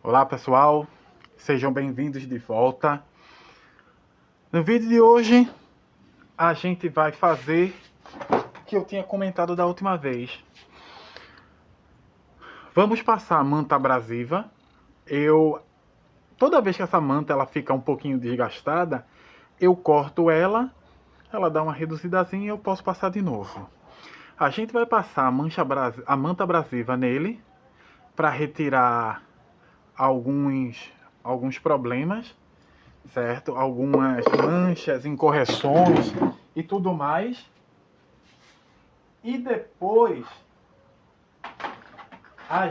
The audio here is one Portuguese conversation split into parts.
Olá pessoal, sejam bem-vindos de volta. No vídeo de hoje a gente vai fazer o que eu tinha comentado da última vez. Vamos passar a manta abrasiva. Toda vez que essa manta ela fica um pouquinho desgastada, eu corto ela dá uma reduzidazinha e eu posso passar de novo. A gente vai passar a manta abrasiva nele para retirar alguns problemas, certo? Algumas manchas, incorreções e tudo mais. E depois a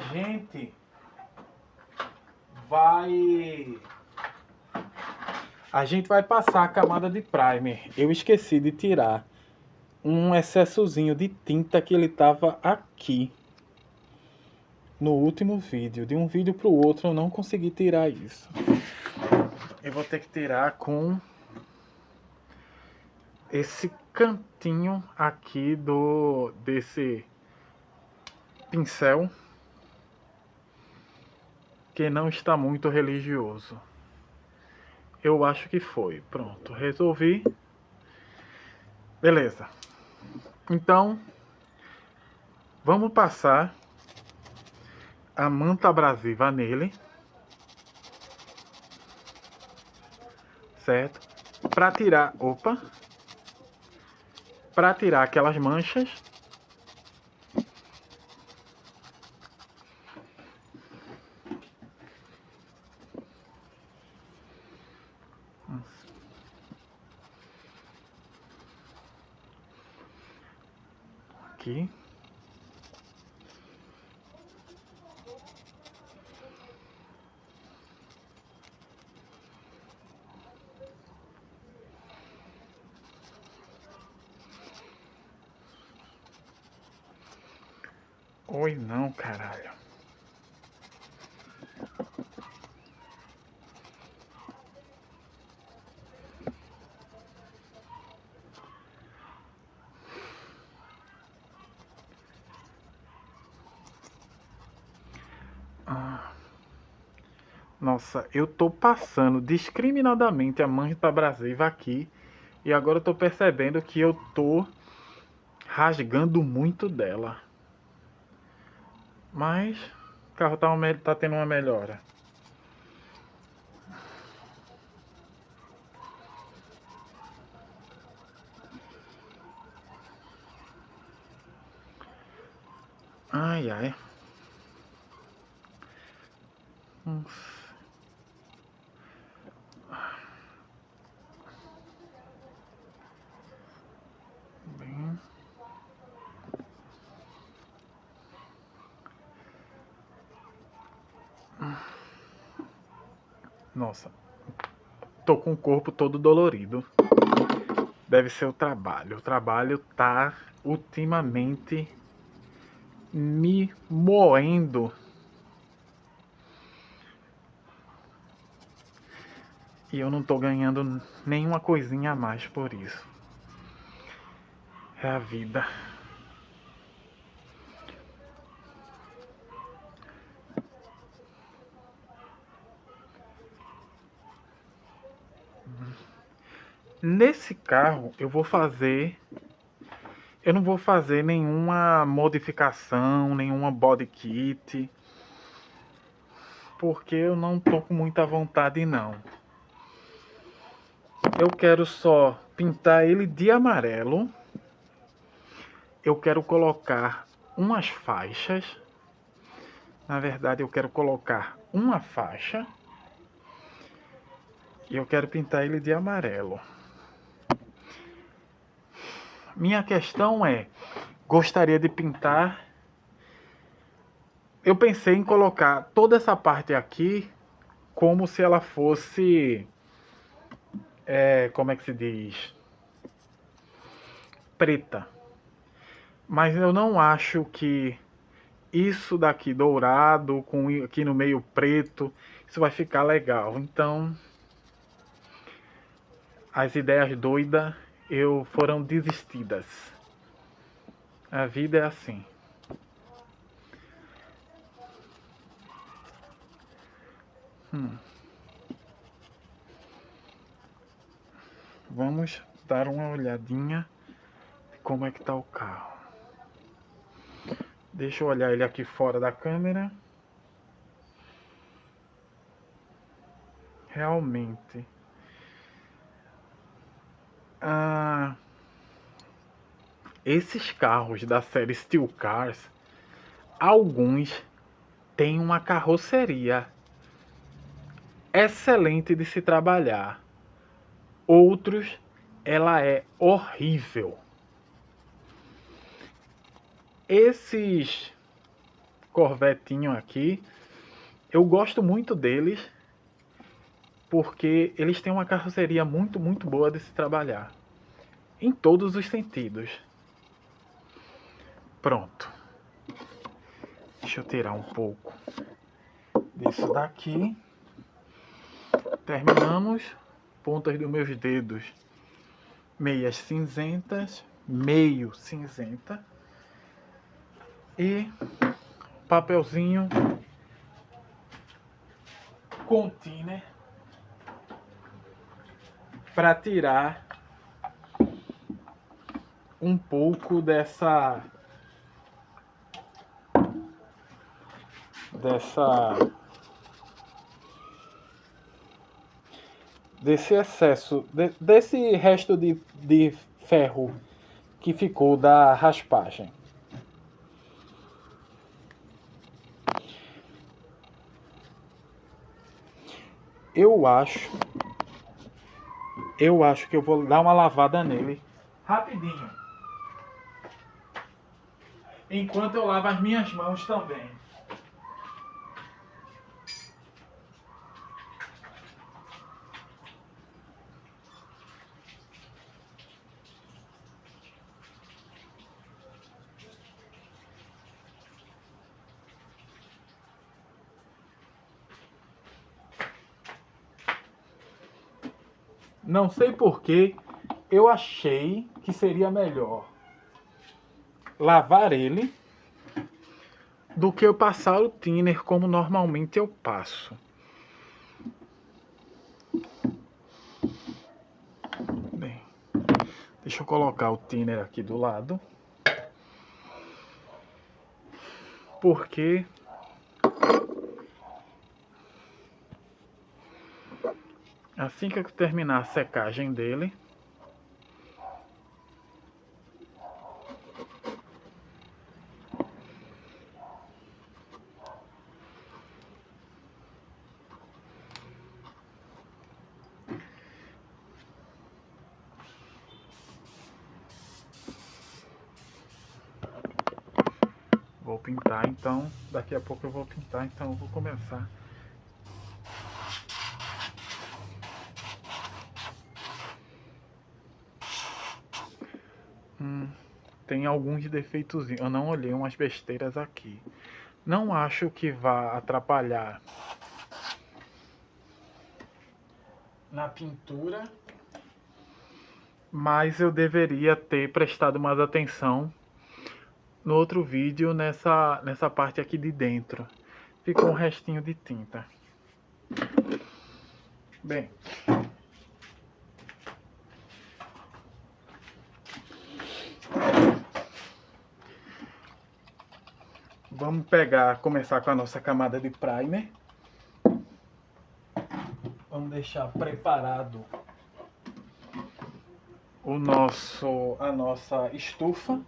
gente vai passar a camada de primer. Eu esqueci de tirar um excessozinho de tinta que ele estava aqui no último vídeo. De um vídeo para o outro eu não consegui tirar isso. Eu vou ter que tirar com esse cantinho aqui desse pincel que não está muito religioso. Eu acho que foi. Pronto, resolvi. Beleza. Então, vamos passar a manta abrasiva nele, certo? Para tirar, para tirar aquelas manchas. Aqui. Oi não, caralho. Nossa, eu tô passando discriminadamente a manta abrasiva aqui e agora eu tô percebendo que eu tô rasgando muito dela. Mas o carro tá tendo uma melhora. Ai, ai. Bem... Nossa, tô com o corpo todo dolorido. Deve ser o trabalho. O trabalho tá ultimamente me moendo. E eu não tô ganhando nenhuma coisinha a mais por isso. É a vida. Nesse carro eu não vou fazer nenhuma modificação, nenhuma body kit, porque eu não tô com muita vontade não. Eu quero só pintar ele de amarelo. Eu quero colocar umas faixas. Na verdade, eu quero colocar uma faixa. E eu quero pintar ele de amarelo. Minha questão é, gostaria de pintar... Eu pensei em colocar toda essa parte aqui como se ela fosse... como é que se diz? Preta. Mas eu não acho que isso daqui dourado, com aqui no meio preto, isso vai ficar legal. Então, as ideias doidas foram desistidas. A vida é assim. Vamos dar uma olhadinha de como é que tá o carro. Deixa eu olhar ele aqui fora da câmera. Realmente. Esses carros da série Steel Cars, alguns têm uma carroceria excelente de se trabalhar. Outros, ela é horrível. Esses Corvetinho aqui, eu gosto muito deles, porque eles têm uma carroceria muito boa de se trabalhar. Em todos os sentidos. Pronto. Deixa eu tirar um pouco disso daqui. Terminamos. Pontas dos meus dedos meias cinzentas, meio cinzenta. E papelzinho container para tirar um pouco desse excesso, desse resto de ferro que ficou da raspagem. Eu acho que eu vou dar uma lavada nele rapidinho, enquanto eu lavo as minhas mãos também. Não sei porquê, eu achei que seria melhor lavar ele do que eu passar o thinner como normalmente eu passo. Bem, deixa eu colocar o thinner aqui do lado. Porque assim que eu terminar a secagem dele, vou pintar. Então, daqui a pouco eu vou pintar, então eu vou começar. Tem alguns defeitos, eu não olhei umas besteiras aqui. Não acho que vá atrapalhar na pintura, mas eu deveria ter prestado mais atenção no outro vídeo nessa parte aqui de dentro. Ficou um restinho de tinta. Bem, vamos começar com a nossa camada de primer. Vamos deixar preparado a nossa estufa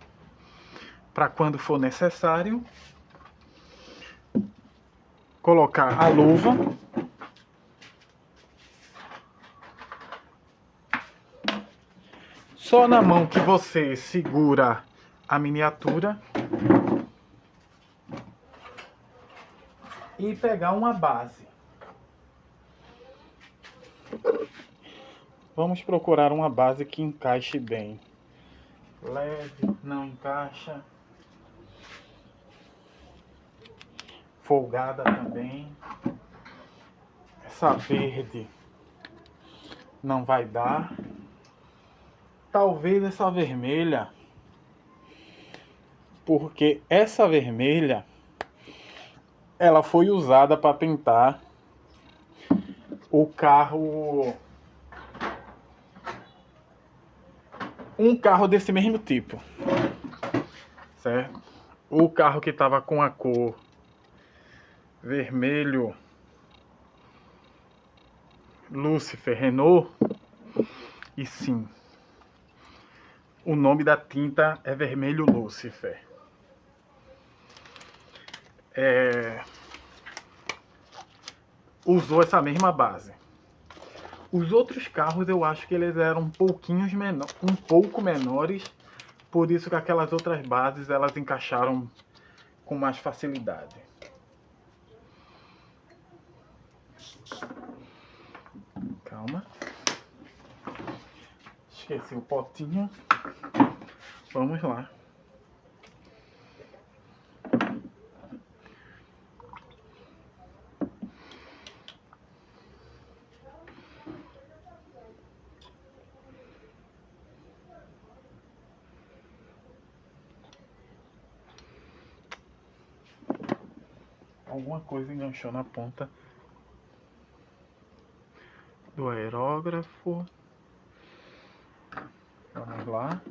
para quando for necessário. Colocar a luva. Só na mão que você segura a miniatura. E pegar uma base. Vamos procurar uma base que encaixe bem. Leve, não encaixa. Folgada também. Essa verde não vai dar. Talvez essa vermelha. Porque essa vermelha ela foi usada para pintar o carro... Um carro desse mesmo tipo, certo? O carro que estava com a cor vermelho Lucifer Renault, e sim, o nome da tinta é vermelho Lucifer. Usou essa mesma base. Os outros carros eu acho que eles eram um pouco menores, por isso que aquelas outras bases elas encaixaram com mais facilidade. Calma. Esqueci o potinho. Vamos lá. Alguma coisa enganchou na ponta do aerógrafo. Vamos lá.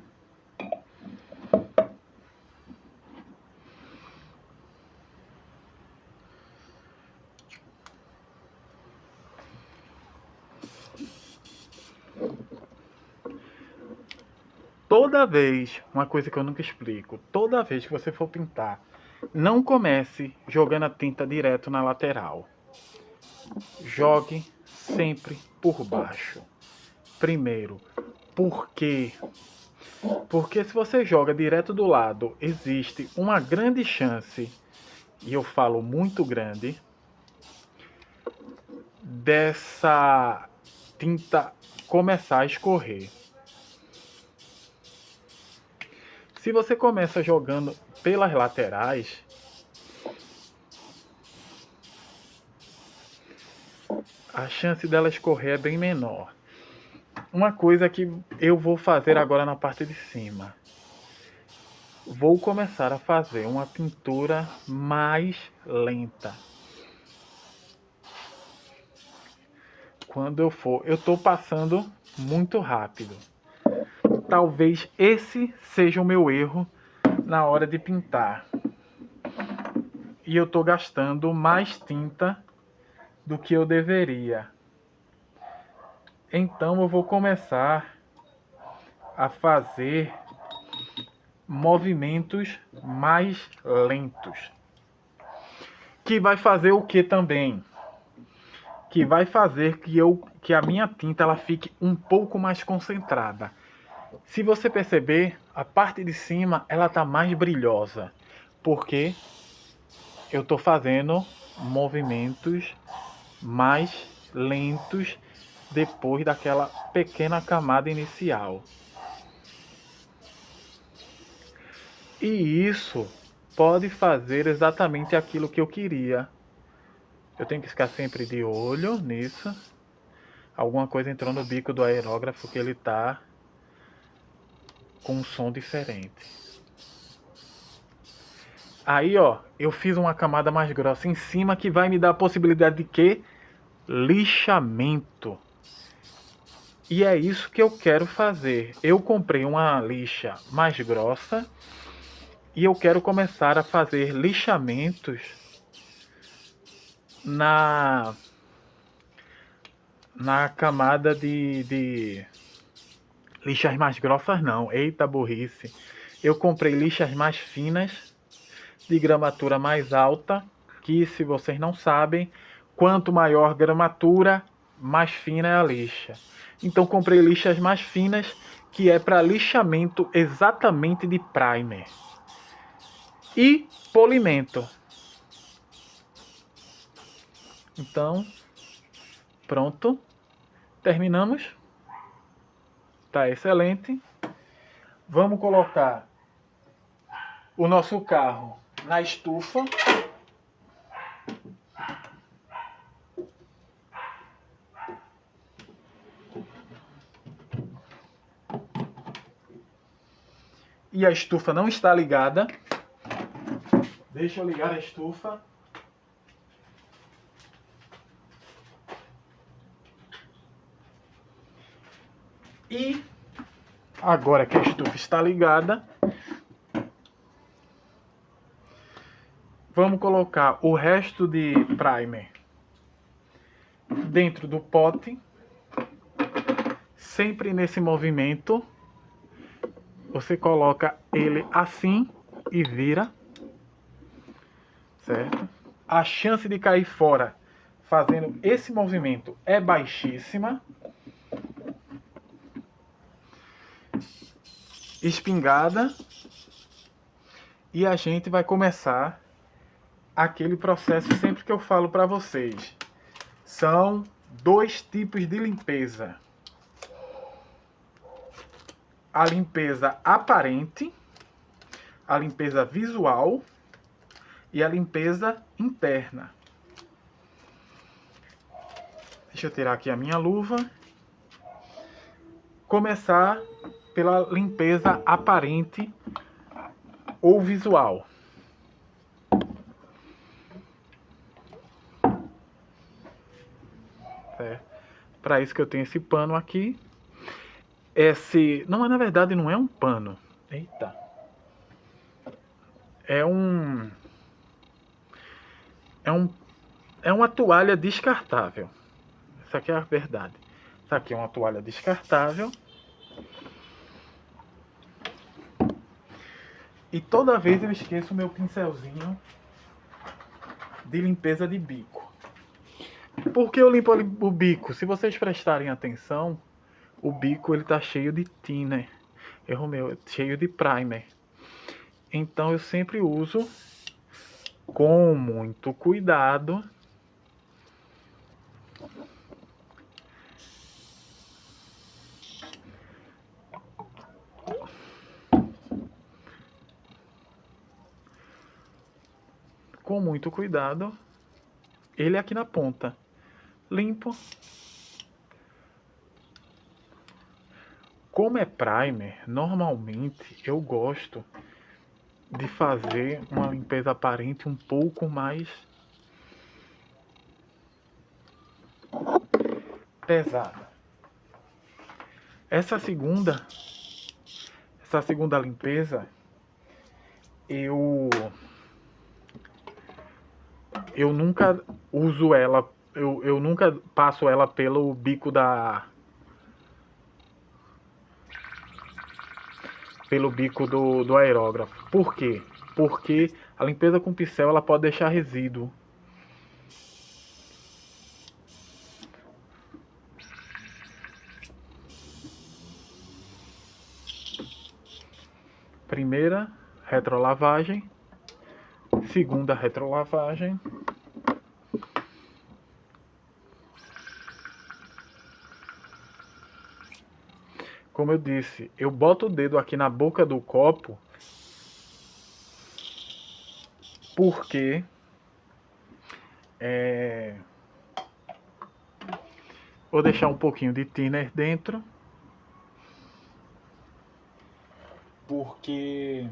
Toda vez, uma coisa que eu nunca explico, toda vez que você for pintar, não comece jogando a tinta direto na lateral. Jogue sempre por baixo. Primeiro, por quê? Porque se você joga direto do lado, existe uma grande chance, e eu falo muito grande, dessa tinta começar a escorrer. Se você começa jogando pelas laterais, a chance dela escorrer é bem menor. Uma coisa que eu vou fazer agora na parte de cima. Vou começar a fazer uma pintura mais lenta. Quando eu estou passando muito rápido. Talvez esse seja o meu erro na hora de pintar. E eu estou gastando mais tinta do que eu deveria. Então eu vou começar a fazer movimentos mais lentos. Que vai fazer o que também? Que vai fazer que a minha tinta ela fique um pouco mais concentrada. Se você perceber, a parte de cima ela tá mais brilhosa, porque eu tô fazendo movimentos mais lentos depois daquela pequena camada inicial. E isso pode fazer exatamente aquilo que eu queria. Eu tenho que ficar sempre de olho nisso. Alguma coisa entrou no bico do aerógrafo que ele tá com um som diferente. Aí, ó, eu fiz uma camada mais grossa em cima que vai me dar a possibilidade de quê? Lixamento. E é isso que eu quero fazer. Eu comprei uma lixa mais grossa e eu quero começar a fazer lixamentos na camada de lixas mais grossas não. Eita burrice. Eu comprei lixas mais finas, de gramatura mais alta, que se vocês não sabem, quanto maior gramatura, mais fina é a lixa. Então comprei lixas mais finas, que é para lixamento exatamente de primer. E polimento. Então, pronto. Terminamos. Tá excelente. Vamos colocar o nosso carro na estufa. E a estufa não está ligada. Deixa eu ligar a estufa. E agora que a estufa está ligada, vamos colocar o resto de primer dentro do pote, sempre nesse movimento. Você coloca ele assim e vira, certo? A chance de cair fora fazendo esse movimento é baixíssima. Espingarda. E a gente vai começar aquele processo sempre que eu falo para vocês. São 2 tipos de limpeza. A limpeza aparente, a limpeza visual e a limpeza interna. Deixa eu tirar aqui a minha luva. Começar pela limpeza aparente ou visual. Para isso que eu tenho esse pano aqui. Não, na verdade não é um pano. Eita. É uma toalha descartável. Essa aqui é a verdade. Essa aqui é uma toalha descartável. E toda vez eu esqueço o meu pincelzinho de limpeza de bico. Por que eu limpo o bico? Se vocês prestarem atenção, o bico ele tá cheio de thinner. Erro meu, cheio de primer. Então eu sempre uso com muito cuidado ele aqui na ponta. Limpo. Como é primer, normalmente eu gosto de fazer uma limpeza aparente um pouco mais pesada. Essa segunda limpeza eu nunca uso ela, eu nunca passo ela pelo bico do aerógrafo. Por quê? Porque a limpeza com pincel ela pode deixar resíduo. Primeira retrolavagem, segunda retrolavagem. Como eu disse, eu boto o dedo aqui na boca do copo porque vou deixar um pouquinho de thinner dentro, porque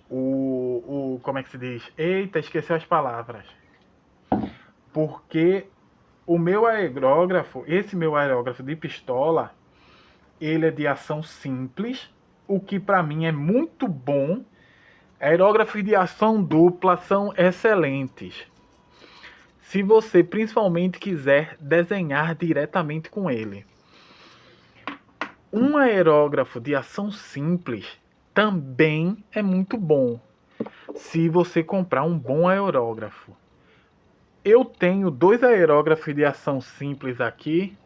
como é que se diz? Eita, esqueci as palavras. Porque o meu aerógrafo, esse meu aerógrafo de pistola, ele é de ação simples, o que para mim é muito bom. Aerógrafos de ação dupla são excelentes. Se você principalmente quiser desenhar diretamente com ele. Um aerógrafo de ação simples também é muito bom, se você comprar um bom aerógrafo. Eu tenho 2 aerógrafos de ação simples aqui,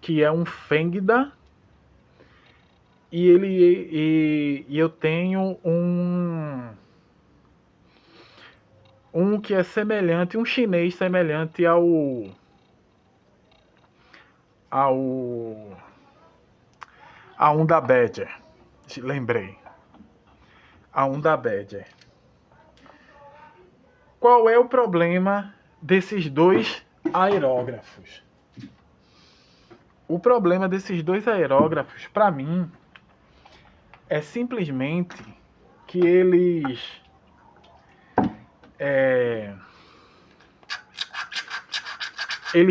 que é um Fengda e eu tenho um que é semelhante, um chinês semelhante a um da Badger. Lembrei. A um da Badger. Qual é o problema desses 2 aerógrafos? O problema desses 2 aerógrafos, para mim, é simplesmente que eles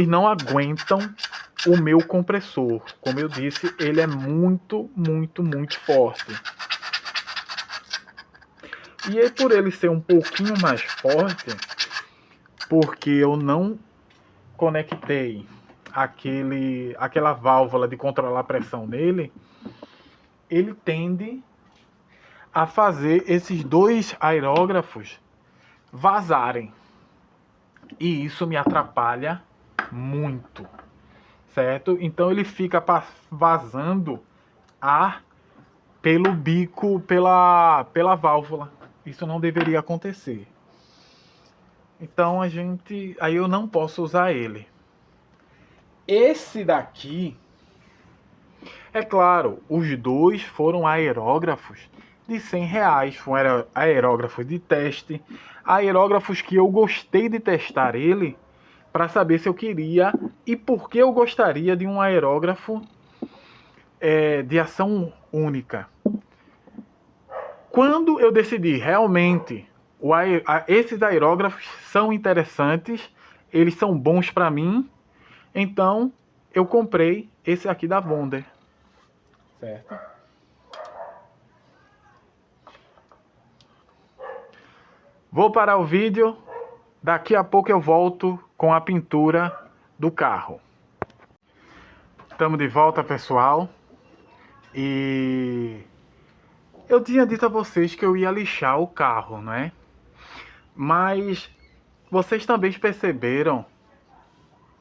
não aguentam o meu compressor. Como eu disse, ele é muito, muito, muito forte. E aí, por ele ser um pouquinho mais forte, porque eu não conectei aquela válvula de controlar a pressão nele, ele tende a fazer esses dois aerógrafos vazarem. E isso me atrapalha muito, certo? Então ele fica vazando ar pelo bico, pela válvula. Isso não deveria acontecer. Então aí eu não posso usar ele. Esse daqui, é claro, os dois foram aerógrafos de R$100. Foram aerógrafos de teste, aerógrafos que eu gostei de testar ele para saber se eu queria e por que eu gostaria de um aerógrafo de ação única. Quando eu decidi realmente esses aerógrafos são interessantes, eles são bons para mim, então eu comprei esse aqui da Wonder, certo? Vou parar o vídeo, daqui a pouco eu volto com a pintura do carro. Estamos de volta, pessoal, e eu tinha dito a vocês que eu ia lixar o carro, não é? Mas vocês também perceberam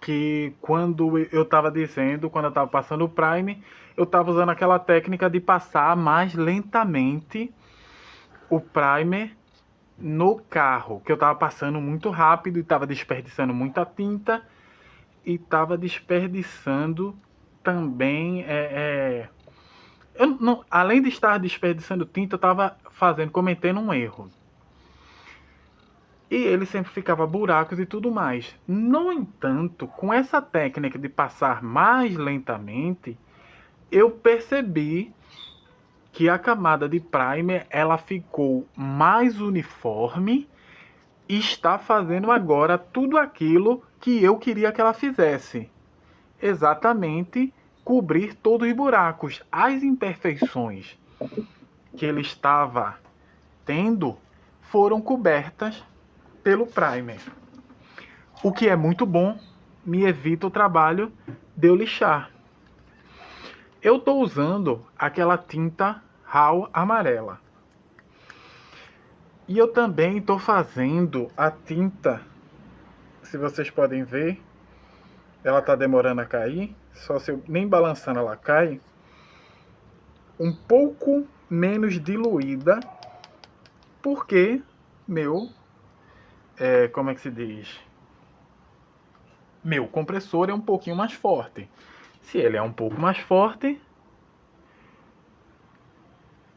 que quando eu estava dizendo, quando eu estava passando o Prime, eu estava usando aquela técnica de passar mais lentamente o primer no carro, que eu estava passando muito rápido e estava desperdiçando muita tinta e estava desperdiçando também eu não, além de estar desperdiçando tinta, eu estava cometendo um erro. E ele sempre ficava buracos e tudo mais. No entanto, com essa técnica de passar mais lentamente, eu percebi que a camada de primer ela ficou mais uniforme e está fazendo agora tudo aquilo que eu queria que ela fizesse. Exatamente cobrir todos os buracos. As imperfeições que ele estava tendo foram cobertas pelo primer. O que é muito bom, me evita o trabalho de eu lixar. Eu estou usando aquela tinta RAW amarela. E eu também estou fazendo a tinta, se vocês podem ver, ela está demorando a cair, só se eu nem balançando ela cai, um pouco menos diluída, porque como é que se diz? Meu compressor é um pouquinho mais forte. Se ele é um pouco mais forte,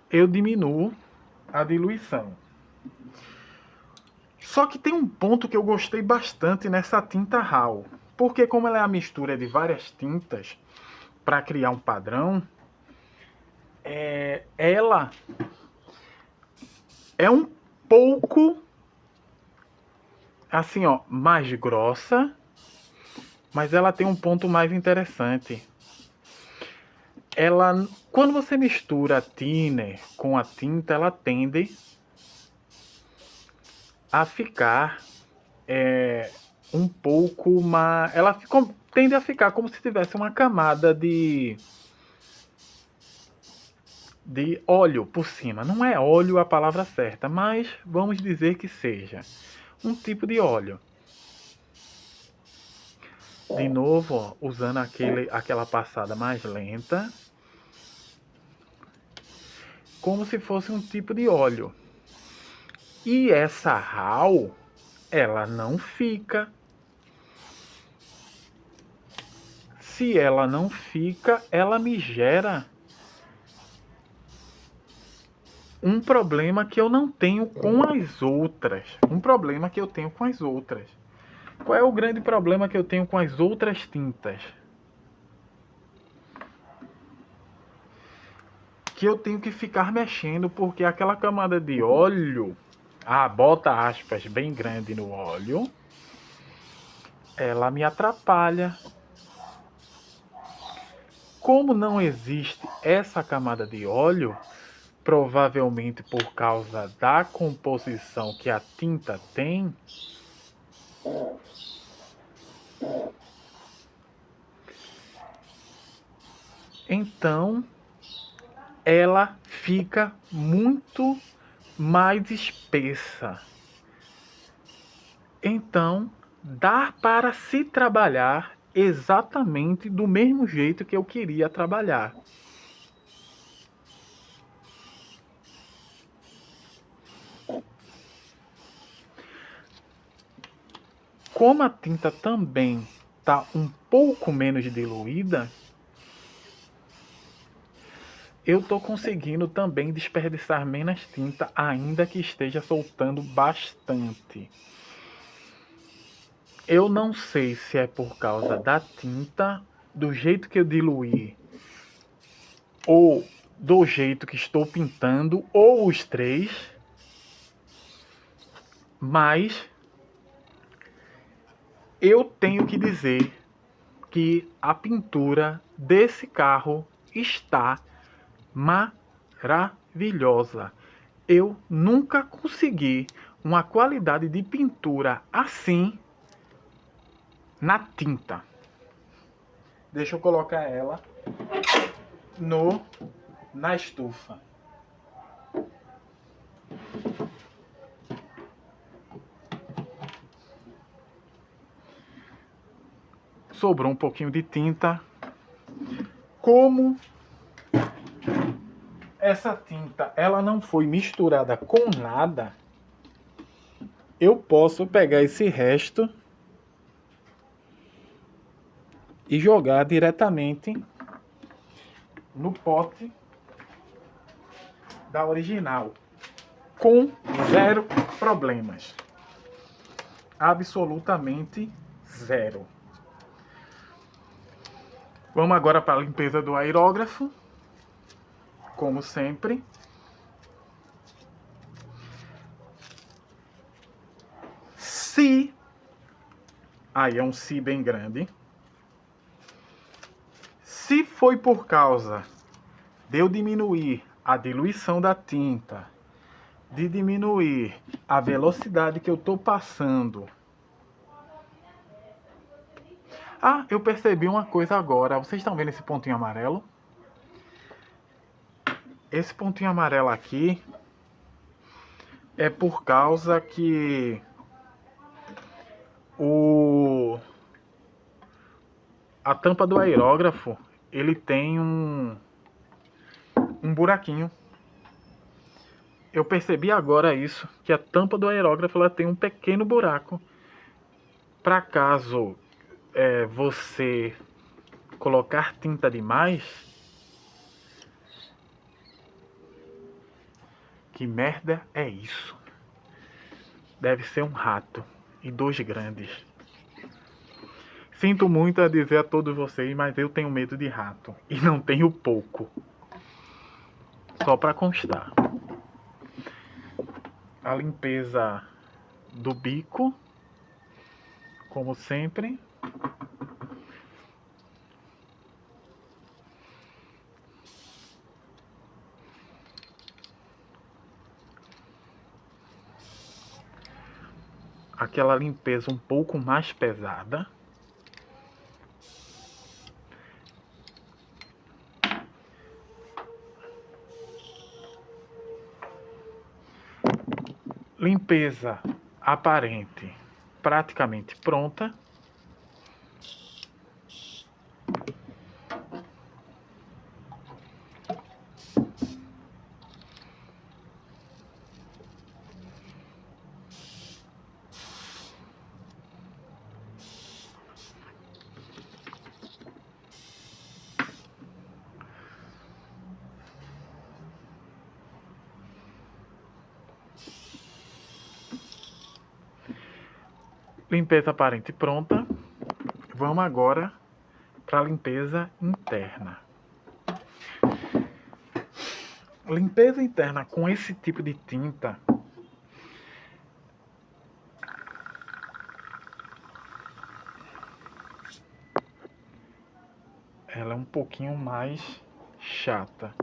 eu diminuo a diluição. Só que tem um ponto que eu gostei bastante nessa tinta RAW, porque como ela é a mistura de várias tintas para criar um padrão, ela é um pouco assim, ó, mais grossa, mas ela tem um ponto mais interessante. Ela, quando você mistura a thinner com a tinta, ela tende a ficar um pouco mais, tende a ficar como se tivesse uma camada de óleo por cima. Não é óleo a palavra certa, mas vamos dizer que seja um tipo de óleo. De novo, ó, usando aquela passada mais lenta, como se fosse um tipo de óleo. E essa RAW, ela não fica. Se ela não fica, ela me gera um problema que eu não tenho com as outras. Um problema que eu tenho com as outras. Qual é o grande problema que eu tenho com as outras tintas? Que eu tenho que ficar mexendo porque aquela camada de óleo, bota aspas bem grande no óleo, ela me atrapalha. Como não existe essa camada de óleo, provavelmente por causa da composição que a tinta tem, então ela fica muito mais espessa. Então, dá para se trabalhar exatamente do mesmo jeito que eu queria trabalhar. Como a tinta também está um pouco menos diluída, eu estou conseguindo também desperdiçar menos tinta, ainda que esteja soltando bastante. Eu não sei se é por causa da tinta, do jeito que eu diluí, ou do jeito que estou pintando, ou os três, mas eu tenho que dizer que a pintura desse carro está maravilhosa. Eu nunca consegui uma qualidade de pintura assim na tinta. Deixa eu colocar ela na estufa. Sobrou um pouquinho de tinta. Como essa tinta ela não foi misturada com nada, eu posso pegar esse resto e jogar diretamente no pote da original, com zero problemas. Absolutamente zero. Vamos agora para a limpeza do aerógrafo. Como sempre. Se... Aí é um se bem grande. Se foi por causa de eu diminuir a diluição da tinta, de diminuir a velocidade que eu estou passando. Ah, eu percebi uma coisa agora. Vocês estão vendo esse pontinho amarelo? Esse pontinho amarelo aqui é por causa que a tampa do aerógrafo ele tem um buraquinho. Eu percebi agora isso, que a tampa do aerógrafo ela tem um pequeno buraco. Para caso você colocar tinta demais, que merda é isso? Deve ser um rato e dois grandes. Sinto muito a dizer a todos vocês, mas eu tenho medo de rato e não tenho pouco. Só para constar. A limpeza do bico, como sempre. Aquela limpeza um pouco mais pesada. Limpeza aparente praticamente pronta. Limpeza aparente pronta. Vamos agora para a limpeza interna. Limpeza interna com esse tipo de tinta ela é um pouquinho mais chata.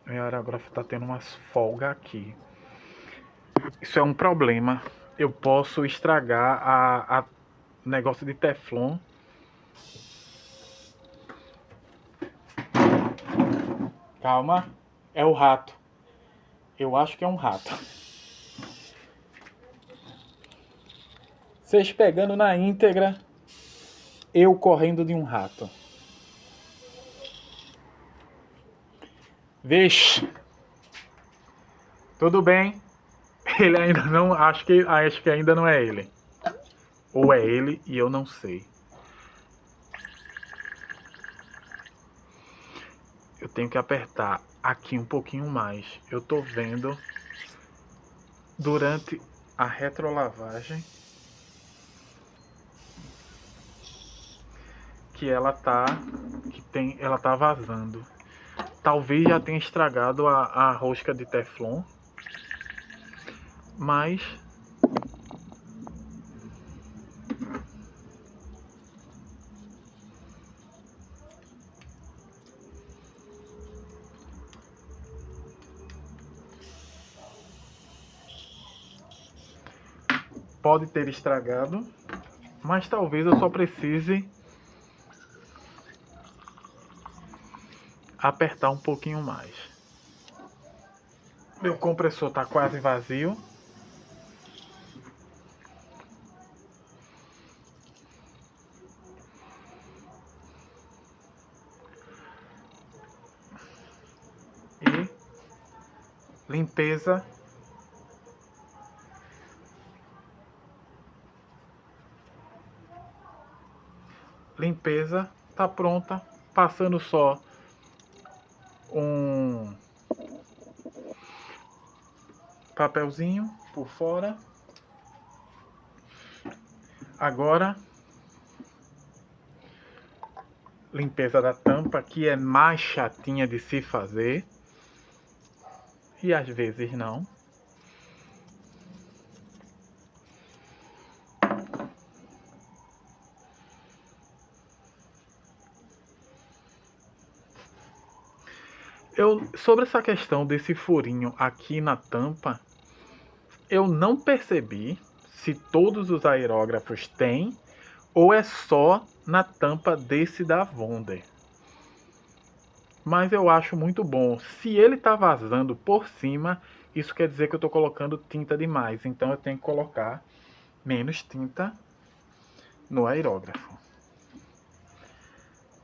Meu aerógrafo tá tendo umas folgas aqui. Isso é um problema. Eu posso estragar a negócio de Teflon. Calma, é o rato. Eu acho que é um rato. Vocês pegando na íntegra, eu correndo de um rato. Vixe. Tudo bem. Ele ainda não. Acho que ainda não é ele. Ou é ele e eu não sei. Eu tenho que apertar aqui um pouquinho mais. Eu tô vendo durante a retrolavagem que ela tá vazando. Talvez já tenha estragado a rosca de Teflon, mas pode ter estragado, mas talvez eu só precise apertar um pouquinho mais. Meu compressor está quase vazio. E limpeza. Limpeza tá pronta, passando só um papelzinho por fora. Agora, limpeza da tampa, que é mais chatinha de se fazer e às vezes não. Sobre essa questão desse furinho aqui na tampa, eu não percebi se todos os aerógrafos têm ou é só na tampa desse da Wonder. Mas eu acho muito bom. Se ele está vazando por cima, isso quer dizer que eu estou colocando tinta demais. Então eu tenho que colocar menos tinta no aerógrafo.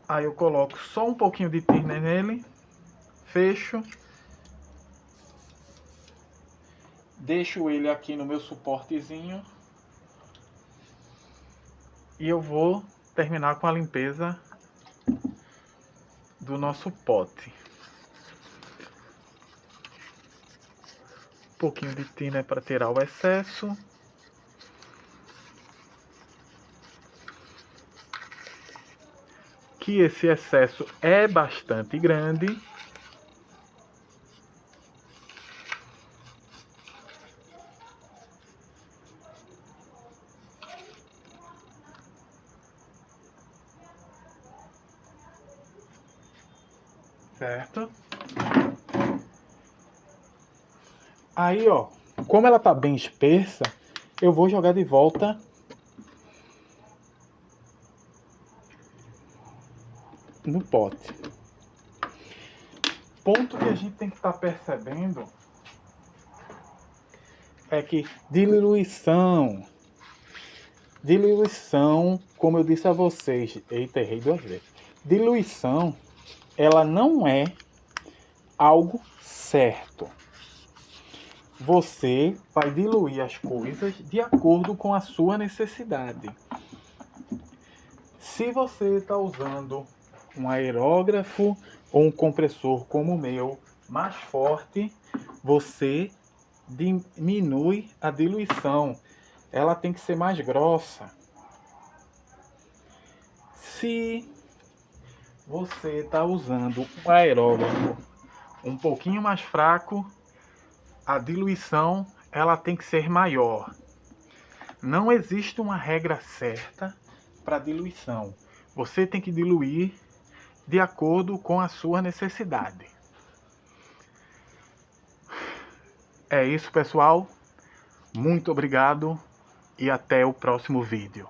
Aí eu coloco só um pouquinho de tinta nele, fecho, deixo ele aqui no meu suportezinho e eu vou terminar com a limpeza do nosso pote. Um pouquinho de tinta para tirar o excesso. Que esse excesso é bastante grande. Certo? Aí, ó, como ela tá bem espessa, eu vou jogar de volta no pote. Ponto que a gente tem que estar percebendo é que diluição, como eu disse a vocês, eita, errei 2 vezes. Diluição, ela não é algo certo. Você vai diluir as coisas de acordo com a sua necessidade. Se você está usando um aerógrafo ou um compressor como o meu, mais forte, você diminui a diluição. Ela tem que ser mais grossa. Se você está usando um aerógrafo um pouquinho mais fraco, a diluição ela tem que ser maior. Não existe uma regra certa para diluição. Você tem que diluir de acordo com a sua necessidade. É isso, pessoal. Muito obrigado e até o próximo vídeo.